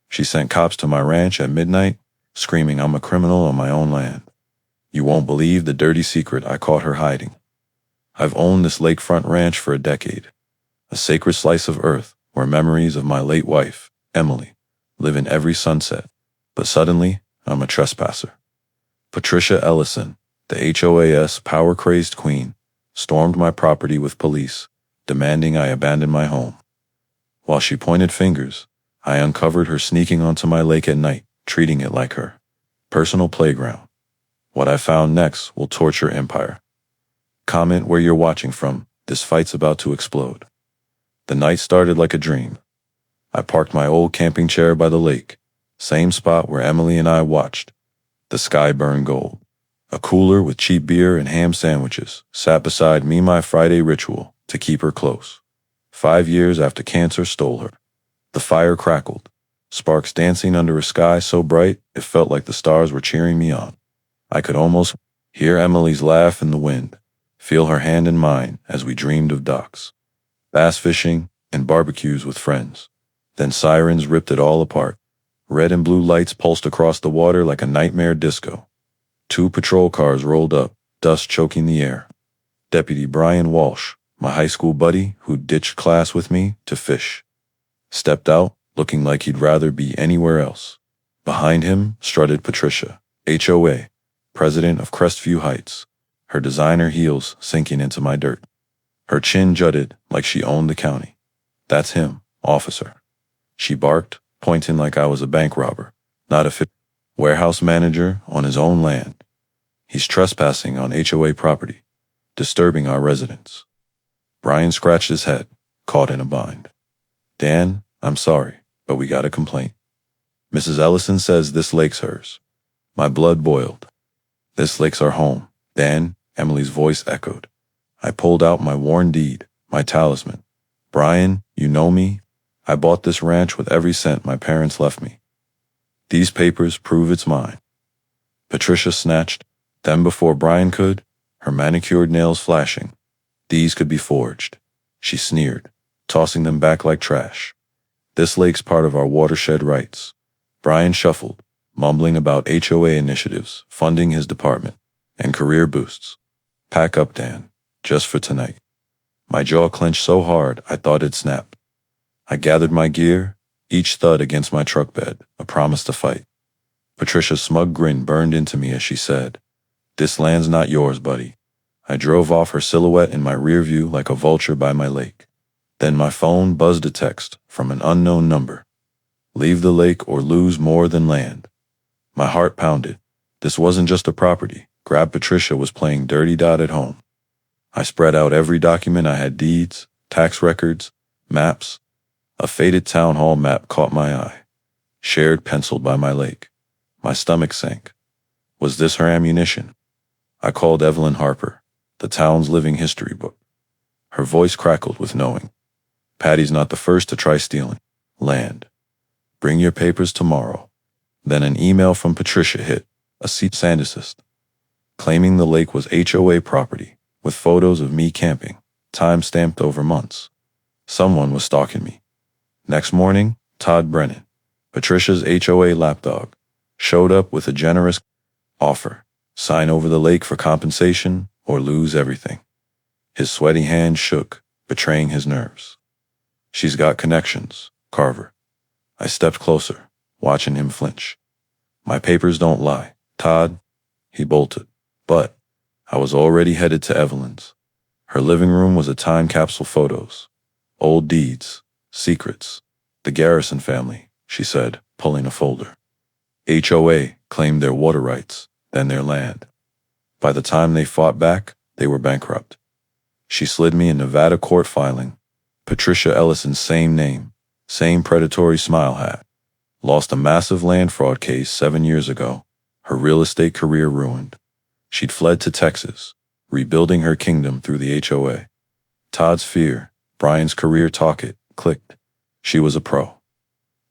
She sent cops to my ranch at midnight, screaming I'm a criminal on my own land. You won't believe the dirty secret I caught her hiding. I've owned this lakefront ranch for a decade, a sacred slice of earth where memories of my late wife, Emily, live in every sunset. But suddenly, I'm a trespasser. Patricia Ellison, the HOA's power-crazed queen, stormed my property with police, demanding I abandon my home. While she pointed fingers, I uncovered her sneaking onto my lake at night, treating it like her personal playground. What I found next will torture Empire. Comment where you're watching from. This fight's about to explode. The night started like a dream. I parked my old camping chair by the lake, same spot where Emily and I watched the sky burn gold. A cooler with cheap beer and ham sandwiches sat beside me, my Friday ritual to keep her close. 5 years after cancer stole her. The fire crackled, sparks dancing under a sky so bright it felt like the stars were cheering me on. I could almost hear Emily's laugh in the wind, feel her hand in mine as we dreamed of docks, bass fishing, and barbecues with friends. Then sirens ripped it all apart. Red and blue lights pulsed across the water like a nightmare disco. 2 patrol cars rolled up, dust choking the air. Deputy Brian Walsh, my high school buddy who ditched class with me to fish, stepped out looking like he'd rather be anywhere else. Behind him strutted Patricia, HOA, president of Crestview Heights, her designer heels sinking into my dirt. Her chin jutted like she owned the county. That's him, officer. She barked, pointing like I was a bank robber, not a warehouse manager on his own land. He's trespassing on HOA property, disturbing our residents. Brian scratched his head, caught in a bind. Dan, I'm sorry, but we got a complaint. Mrs. Ellison says this lake's hers. My blood boiled. This lake's our home, Dan, Emily's voice echoed. I pulled out my worn deed, my talisman. Brian, you know me? I bought this ranch with every cent my parents left me. These papers prove it's mine. Patricia snatched, then before Brian could, her manicured nails flashing. These could be forged. She sneered, tossing them back like trash. This lake's part of our watershed rights. Brian shuffled, mumbling about HOA initiatives, funding his department, and career boosts. Pack up, Dan, just for tonight. My jaw clenched so hard I thought it'd snap. I gathered my gear, each thud against my truck bed, a promise to fight. Patricia's smug grin burned into me as she said, "This land's not yours, buddy." I drove off, her silhouette in my rear view like a vulture by my lake. Then my phone buzzed a text from an unknown number. Leave the lake or lose more than land. My heart pounded. This wasn't just a property. Grab Patricia was playing dirty dot at home. I spread out every document I had: deeds, tax records, maps. A faded town hall map caught my eye, shared penciled by my lake. My stomach sank. Was this her ammunition? I called Evelyn Harper, the town's living history book. Her voice crackled with knowing. Patty's not the first to try stealing land. Bring your papers tomorrow. Then an email from Patricia hit, a cease and desist, claiming the lake was HOA property, with photos of me camping, time stamped over months. Someone was stalking me. Next morning, Todd Brennan, Patricia's HOA lapdog, showed up with a generous offer: sign over the lake for compensation or lose everything. His sweaty hand shook, betraying his nerves. She's got connections, Carver. I stepped closer, watching him flinch. My papers don't lie, Todd. He bolted. But I was already headed to Evelyn's. Her living room was a time capsule: photos, old deeds, secrets. The Garrison family, she said, pulling a folder. HOA claimed their water rights, then their land. By the time they fought back, they were bankrupt. She slid me a Nevada court filing. Patricia Ellison's same name, same predatory smile hat. Lost a massive land fraud case 7 years ago. Her real estate career ruined. She'd fled to Texas, rebuilding her kingdom through the HOA. Todd's fear, Brian's career talk, it clicked. She was a pro.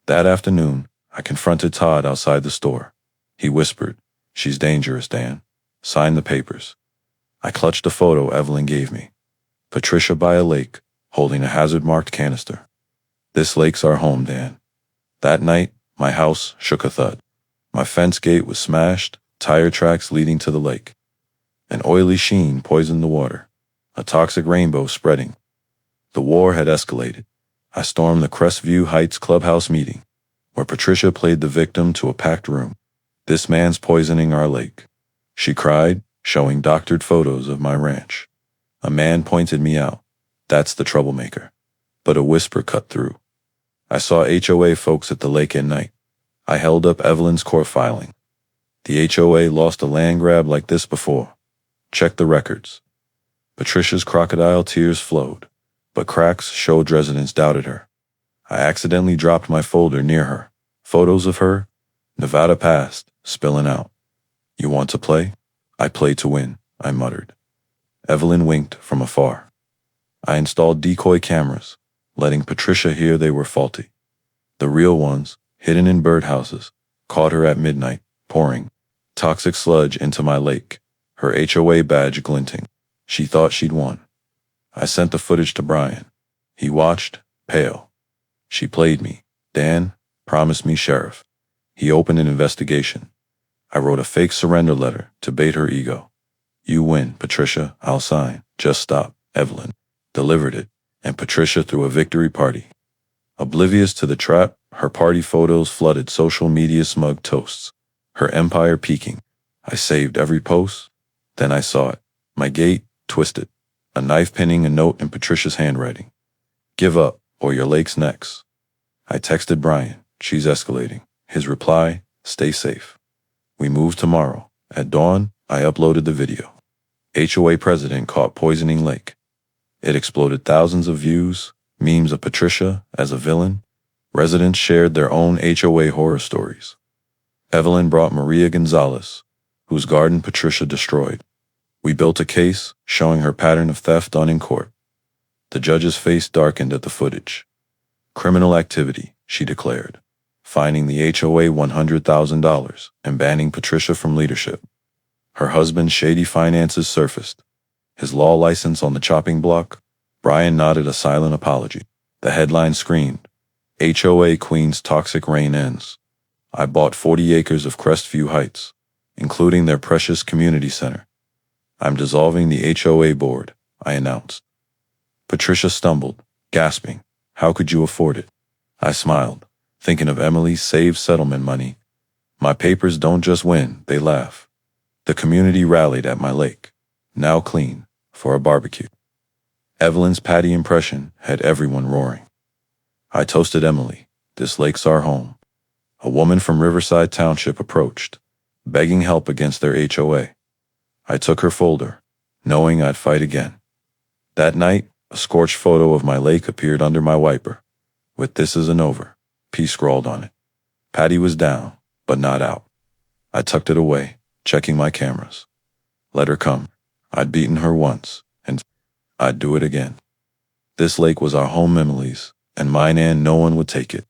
That afternoon, I confronted Todd outside the store. He whispered, "She's dangerous, Dan. Sign the papers." I clutched a photo Evelyn gave me. Patricia by a lake, holding a hazard-marked canister. This lake's our home, Dan. That night, My house shook a thud. My fence gate was smashed, tire tracks leading to the lake. An oily sheen poisoned the water, a toxic rainbow spreading. The war had escalated. I stormed the Crestview Heights clubhouse meeting, where Patricia played the victim to a packed room. "This man's poisoning our lake," she cried, showing doctored photos of my ranch. A man pointed me out. "That's the troublemaker." But a whisper cut through. I saw HOA folks at the lake at night. I held up Evelyn's court filing. "The HOA lost a land grab like this before. Check the records." Patricia's crocodile tears flowed, but cracks showed residents doubted her. I accidentally dropped my folder near her. Photos of her, Nevada past, spilling out. "You want to play?" "I play to win," I muttered. Evelyn winked from afar. I installed decoy cameras, letting Patricia hear they were faulty. The real ones, hidden in birdhouses, caught her at midnight, pouring toxic sludge into my lake, her HOA badge glinting. She thought she'd won. I sent the footage to Brian. He watched, pale. "She played me. Dan promised me sheriff." He opened an investigation. I wrote a fake surrender letter to bait her ego. "You win, Patricia. I'll sign. Just stop." Evelyn delivered it, and Patricia threw a victory party. Oblivious to the trap, her party photos flooded social media smug toasts, her empire peaking. I saved every post. Then I saw it. My gate twisted, a knife pinning a note in Patricia's handwriting. "Give up, or your lake's next." I texted Brian. "She's escalating." His reply, "Stay safe." We moved tomorrow. At dawn, I uploaded the video. HOA president caught poisoning lake. It exploded thousands of views, memes of Patricia as a villain. Residents shared their own HOA horror stories. Evelyn brought Maria Gonzalez, whose garden Patricia destroyed. We built a case showing her pattern of theft done in court. The judge's face darkened at the footage. "Criminal activity," she declared, fining the HOA $100,000 and banning Patricia from leadership. Her husband's shady finances surfaced. His law license on the chopping block. Brian nodded a silent apology. The headline screamed, "HOA Queen's toxic reign ends." I bought 40 acres of Crestview Heights, including their precious community center. "I'm dissolving the HOA board," I announced. Patricia stumbled, gasping, "How could you afford it?" I smiled, thinking of Emily's saved settlement money. "My papers don't just win, they laugh." The community rallied at my lake, now clean, for a barbecue. Evelyn's patty impression had everyone roaring. I toasted Emily. "This lake's our home." A woman from Riverside Township approached, begging help against their HOA. I took her folder, knowing I'd fight again. That night, a scorched photo of my lake appeared under my wiper, with "This isn't over," P scrawled on it. Patty was down, but not out. I tucked it away, checking my cameras. Let her come. I'd beaten her once, and I'd do it again. This lake was our home, Emily's, and mine, and no one would take it.